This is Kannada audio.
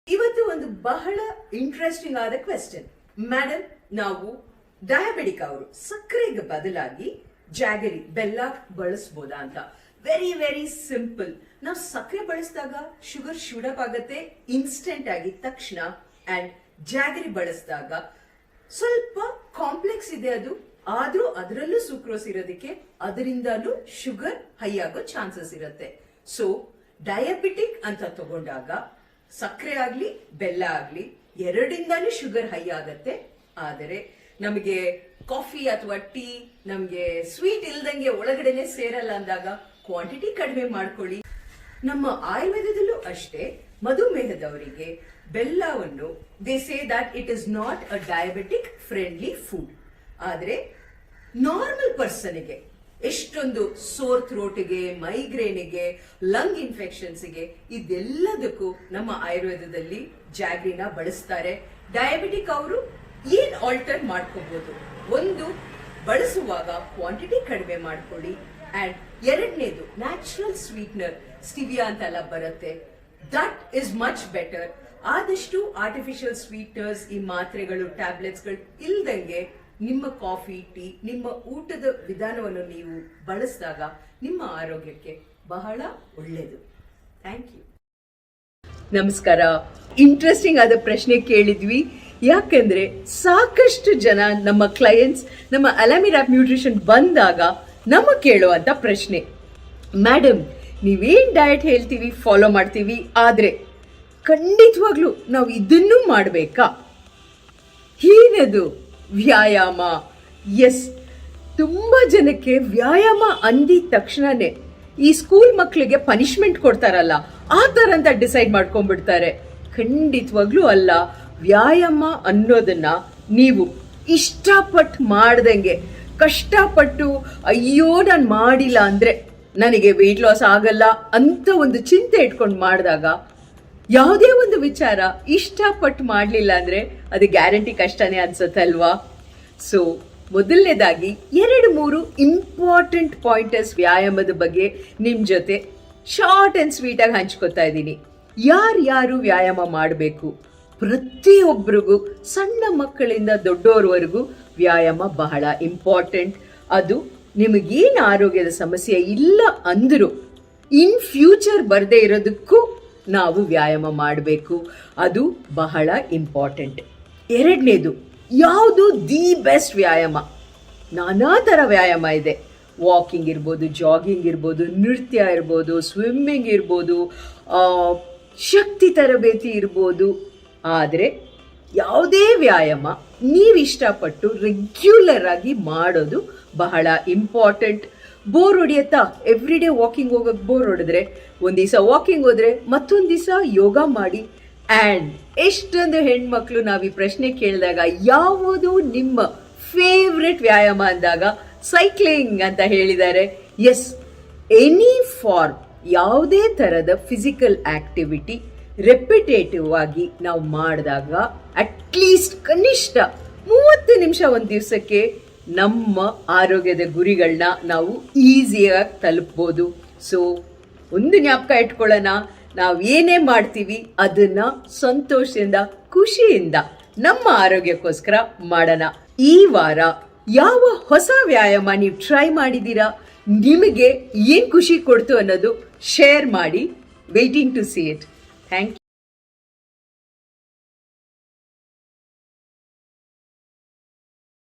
ಇವತ್ತು ಒಂದು ಬಹಳ ಇಂಟ್ರೆಸ್ಟಿಂಗ್ ಆದ ಕ್ವೆಶ್ಚನ್. ಮೇಡಮ್, ನಾವು ಡಯಾಬಿಟಿಕ್ ಅವರು ಸಕ್ಕರೆಗೆ ಬದಲಾಗಿ ಜಾಗರಿ ಬೆಲ್ಲ ಬಳಸಬಹುದಾ ಅಂತ. Very very simple. ನಾವು ಸಕ್ಕರೆ ಬಳಸಿದಾಗ ಶುಗರ್ ಶೂಡಪ್ ಆಗುತ್ತೆ ಇನ್ಸ್ಟೆಂಟ್ ಆಗಿ ತಕ್ಷಣ. ಅಂಡ್ ಜಾಗರಿ ಬಳಸಿದಾಗ ಸ್ವಲ್ಪ ಕಾಂಪ್ಲೆಕ್ಸ್ ಇದೆ ಅದು, ಆದ್ರೂ ಅದರಲ್ಲೂ ಸುಕ್ರೋಸ್ ಇರೋದಕ್ಕೆ ಅದರಿಂದಲೂ ಶುಗರ್ ಹೈ ಆಗೋ ಚಾನ್ಸಸ್ ಇರುತ್ತೆ. ಸೊ ಡಯಾಬಿಟಿಕ್ ಅಂತ ತಗೊಂಡಾಗ ಸಕ್ಕರೆ ಆಗ್ಲಿ ಬೆಲ್ಲ ಆಗ್ಲಿ ಎರಡಿಂದಾನು ಶುಗರ್ ಹೈ ಆಗತ್ತೆ. ಆದರೆ ನಮಗೆ ಕಾಫಿ ಅಥವಾ ಟೀ ನಮ್ಗೆ ಸ್ವೀಟ್ ಇಲ್ದಂಗೆ ಒಳಗಡೆನೆ ಸೇರಲ್ಲ ಅಂದಾಗ ಕ್ವಾಂಟಿಟಿ ಕಡಿಮೆ ಮಾಡ್ಕೊಳ್ಳಿ. ನಮ್ಮ ಆಯುರ್ವೇದದಲ್ಲೂ ಅಷ್ಟೇ ಮಧುಮೇಹದವರಿಗೆ ಬೆಲ್ಲವನ್ನು they say that it is not a diabetic friendly food. ಆದ್ರೆ ನಾರ್ಮಲ್ ಪರ್ಸನ್ಗೆ ಎಷ್ಟೊಂದು ಸೋರ್ ಥ್ರೋಟ್ಗೆ, ಮೈಗ್ರೇನ್ಗೆ, ಲಂಗ್ ಇನ್ಫೆಕ್ಷನ್ಸ್ಗೆ ಇದೆಲ್ಲದಕ್ಕೂ ನಮ್ಮ ಆಯುರ್ವೇದದಲ್ಲಿ ಜಾಗ್ರಿನ ಬಳಸ್ತಾರೆ. ಡಯಾಬಿಟಿಕ್ ಅವರು ಏನ್ ಆಲ್ಟರ್ ಮಾಡ್ಕೋಬಹುದು, ಒಂದು ಬಳಸುವಾಗ ಕ್ವಾಂಟಿಟಿ ಕಡಿಮೆ ಮಾಡ್ಕೊಳ್ಳಿ. ಅಂಡ್ ಎರಡನೇದು ನ್ಯಾಚುರಲ್ ಸ್ವೀಟ್ನರ್ ಸ್ಟಿವಿಯಾ ಅಂತೆಲ್ಲ ಬರುತ್ತೆ, ದಟ್ ಇಸ್ ಮಚ್ ಬೆಟರ್. ಆದಷ್ಟು ಆರ್ಟಿಫಿಷಿಯಲ್ ಸ್ವೀಟ್ನರ್ಸ್, ಈ ಮಾತ್ರೆಗಳು, ಟ್ಯಾಬ್ಲೆಟ್ಸ್ಗಳು ಇಲ್ದಂಗೆ ನಿಮ್ಮ ಕಾಫಿ, ಟೀ, ನಿಮ್ಮ ಊಟದ ವಿಧಾನವನ್ನು ನೀವು ಬಳಸಿದಾಗ ನಿಮ್ಮ ಆರೋಗ್ಯಕ್ಕೆ ಬಹಳ ಒಳ್ಳೆಯದು. Thank you. ನಮಸ್ಕಾರ. ಇಂಟ್ರೆಸ್ಟಿಂಗ್ ಆದ ಪ್ರಶ್ನೆ ಕೇಳಿದ್ವಿ. ಯಾಕಂದ್ರೆ ಸಾಕಷ್ಟು ಜನ ನಮ್ಮ ಕ್ಲೈಯಂಟ್ಸ್ ನಮ್ಮ ಅಲಾಮಿರಾಪ್ ನ್ಯೂಟ್ರಿಷನ್ ಬಂದಾಗ ನಮ್ಮ ಕೇಳುವಂತ ಪ್ರಶ್ನೆ, ಮೇಡಮ್ ನೀವೇನ್ ಡಯಟ್ ಹೇಳ್ತೀವಿ ಫಾಲೋ ಮಾಡ್ತೀವಿ, ಆದ್ರೆ ಖಂಡಿತವಾಗ್ಲೂ ನಾವು ಇದನ್ನೂ ಮಾಡಬೇಕಾ? ಏನದು ವ್ಯಾಯಾಮ? ಎಸ್, ತುಂಬಾ ಜನಕ್ಕೆ ವ್ಯಾಯಾಮ ಅಂದಿದ ತಕ್ಷಣನೇ ಈ ಸ್ಕೂಲ್ ಮಕ್ಕಳಿಗೆ ಪನಿಷ್ಮೆಂಟ್ ಕೊಡ್ತಾರಲ್ಲ ಆ ತರ ಅಂತ ಡಿಸೈಡ್ ಮಾಡ್ಕೊಂಡ್ಬಿಡ್ತಾರೆ. ಖಂಡಿತವಾಗ್ಲೂ ಅಲ್ಲ. ವ್ಯಾಯಾಮ ಅನ್ನೋದನ್ನ ನೀವು ಇಷ್ಟಪಟ್ಟು ಮಾಡ್ದಂಗೆ, ಕಷ್ಟಪಟ್ಟು ಅಯ್ಯೋ ನಾನು ಮಾಡಿಲ್ಲ ಅಂದ್ರೆ ನನಗೆ ವೆಯ್ಟ್ ಲಾಸ್ ಆಗಲ್ಲ ಅಂತ ಒಂದು ಚಿಂತೆ ಇಟ್ಕೊಂಡು ಮಾಡಿದಾಗ, ಯಾವುದೇ ಒಂದು ವಿಚಾರ ಇಷ್ಟಪಟ್ಟು ಮಾಡಲಿಲ್ಲ ಅಂದ್ರೆ ಅದು ಗ್ಯಾರಂಟಿ ಕಷ್ಟನೇ ಅನ್ಸುತ್ತಲ್ವಾ? ಸೊ ಮೊದಲನೇದಾಗಿ 2-3 ಇಂಪಾರ್ಟೆಂಟ್ ಪಾಯಿಂಟರ್ಸ್ ವ್ಯಾಯಾಮದ ಬಗ್ಗೆ ನಿಮ್ ಜೊತೆ ಶಾರ್ಟ್ ಅಂಡ್ ಸ್ವೀಟ್ ಆಗಿ ಹಂಚ್ಕೊತಾ ಇದ್ದೀನಿ. ಯಾರು ವ್ಯಾಯಾಮ ಮಾಡಬೇಕು? ಪ್ರತಿಯೊಬ್ಬರಿಗೂ, ಸಣ್ಣ ಮಕ್ಕಳಿಂದ ದೊಡ್ಡೋರ್ವರೆಗೂ ವ್ಯಾಯಾಮ ಬಹಳ ಇಂಪಾರ್ಟೆಂಟ್. ಅದು ನಿಮಗೇನು ಆರೋಗ್ಯದ ಸಮಸ್ಯೆ ಇಲ್ಲ ಅಂದರೂ ಇನ್ ಫ್ಯೂಚರ್ ಬರದೇ ಇರೋದಕ್ಕೂ ನಾವು ವ್ಯಾಯಾಮ ಮಾಡಬೇಕು. ಅದು ಬಹಳ ಇಂಪಾರ್ಟೆಂಟ್. ಎರಡನೇದು, ಯಾವುದು ದಿ ಬೆಸ್ಟ್ ವ್ಯಾಯಾಮ? ನಾನಾ ಥರ ವ್ಯಾಯಾಮ ಇದೆ. ವಾಕಿಂಗ್ ಇರ್ಬೋದು, ಜಾಗಿಂಗ್ ಇರ್ಬೋದು, ನೃತ್ಯ ಇರ್ಬೋದು, ಸ್ವಿಮ್ಮಿಂಗ್ ಇರ್ಬೋದು, ಶಕ್ತಿ ತರಬೇತಿ ಇರ್ಬೋದು. ಆದರೆ ಯಾವುದೇ ವ್ಯಾಯಾಮ ನೀವು ಇಷ್ಟಪಟ್ಟು ರೆಗ್ಯುಲರ್ ಆಗಿ ಮಾಡೋದು ಬಹಳ ಇಂಪಾರ್ಟೆಂಟ್. ಬೋರ್ ಹೊಡಿಯತ್ತಾ? ಎವ್ರಿ ಡೇ ವಾಕಿಂಗ್ ಹೋಗಕ್ಕೆ ಬೋರ್ ಹೊಡೆದ್ರೆ ಒಂದ್ ದಿವಸ ವಾಕಿಂಗ್ ಹೋದ್ರೆ ಮತ್ತೊಂದ್ ದಿವಸ ಯೋಗ ಮಾಡಿ. ಅಂಡ್ ಎಷ್ಟೊಂದು ಹೆಣ್ಮಕ್ಳು ನಾವು ಈ ಪ್ರಶ್ನೆ ಕೇಳಿದಾಗ ಯಾವುದು ನಿಮ್ಮ ಫೇವ್ರೆಟ್ ವ್ಯಾಯಾಮ ಅಂದಾಗ ಸೈಕ್ಲಿಂಗ್ ಅಂತ ಹೇಳಿದ್ದಾರೆ. ಎಸ್, ಎನಿ ಫಾರ್ಮ್, ಯಾವುದೇ ತರದ ಫಿಸಿಕಲ್ ಆಕ್ಟಿವಿಟಿ ರೆಪಿಟೇಟಿವ್ ಆಗಿ ನಾವು ಮಾಡಿದಾಗ ಅಟ್ಲೀಸ್ಟ್ ಕನಿಷ್ಠ 30 ನಿಮಿಷ ಒಂದು ದಿವಸಕ್ಕೆ ನಮ್ಮ ಆರೋಗ್ಯದ ಗುರಿಗಳನ್ನ ನಾವು ಈಸಿಯಾಗಿ ತಲುಪ್ಬೋದು. ಸೊ ಒಂದು ಜ್ಞಾಪಕ ಇಟ್ಕೊಳ್ಳೋಣ, ನಾವು ಏನೇ ಮಾಡ್ತೀವಿ ಅದನ್ನ ಸಂತೋಷದಿಂದ, ಖುಷಿಯಿಂದ ನಮ್ಮ ಆರೋಗ್ಯಕ್ಕೋಸ್ಕರ ಮಾಡೋಣ. ಈ ವಾರ ಯಾವ ಹೊಸ ವ್ಯಾಯಾಮ ನೀವು ಟ್ರೈ ಮಾಡಿದ್ದೀರಾ, ನಿಮಗೆ ಏನ್ ಖುಷಿ ಕೊಡ್ತು ಅನ್ನೋದು ಶೇರ್ ಮಾಡಿ. Waiting to see it. Thank you.